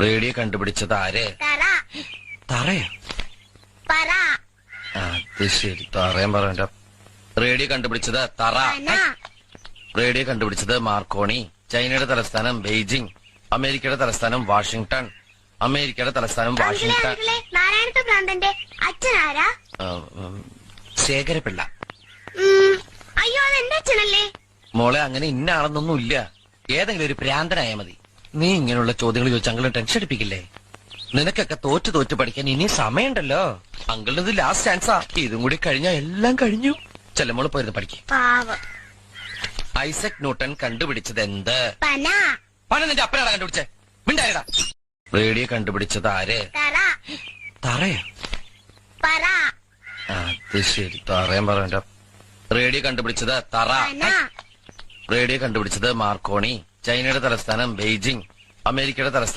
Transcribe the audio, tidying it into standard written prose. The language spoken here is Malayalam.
റേഡിയോ കണ്ടുപിടിച്ചത് ആര്? തറ. തറയോ? പറ. അത് ശരി, തറയും പറയണ്ട. റേഡിയോ കണ്ടുപിടിച്ചത് തറ. പന. റേഡിയോ കണ്ടുപിടിച്ചത് മാർക്കോണി. ചൈനയുടെ തലസ്ഥാനം ബെയ്ജിംഗ്. അമേരിക്കയുടെ തലസ്ഥാനം വാഷിംഗ്ടൺ. അമേരിക്കയുടെ തലസ്ഥാനം വാഷിംഗ്ടൺ. നാരായണത്തെ ഭ്രാന്തന്റെ അച്ഛനാരാ? ശേഖരപിള്ള. അയ്യോ, അതെന്റെ അച്ഛനല്ലേ? മോളെ, അങ്ങനെ ഇന്ന ആളെന്നൊന്നും ഇല്ല. ഏതെങ്കിലും ഒരു ഭ്രാന്തനായ മതി. നീ ഇങ്ങനെയുള്ള ചോദ്യങ്ങൾ ചോദിച്ച് അങ്കിളിന് ടെൻഷൻ അടിപ്പിക്കില്ലേ? നിനക്കൊക്കെ തോറ്റ് പഠിക്കാൻ ഇനി സമയമുണ്ടല്ലോ. അങ്കിളിന് ഇത് ലാസ്റ്റ് ചാൻസാ. ഇതും കൂടി കഴിഞ്ഞാൽ എല്ലാം കഴിഞ്ഞു. ചെല്ലമോള് പോയിരുന്നു പഠിക്കും. പാവം. ഐസക് ന്യൂട്ടൺ കണ്ടുപിടിച്ചത് എന്ത്? പന. പന നിന്റെ അപ്പനാടാ കണ്ടുപിടിച്ചേ. മിണ്ടായടാ. റേഡിയോ കണ്ടുപിടിച്ചത് ആര്? തറ. തറയോ? പറ. അത് ശരി, തറയും പറയണ്ട. റേഡിയോ കണ്ടുപിടിച്ചത് തറ. പന. റേഡിയോ കണ്ടുപിടിച്ചത് മാർക്കോണി. ചൈനയുടെ തലസ്ഥാനം ബെയ്ജിംഗ്. അമേരിക്കയുടെ തലസ്ഥാനം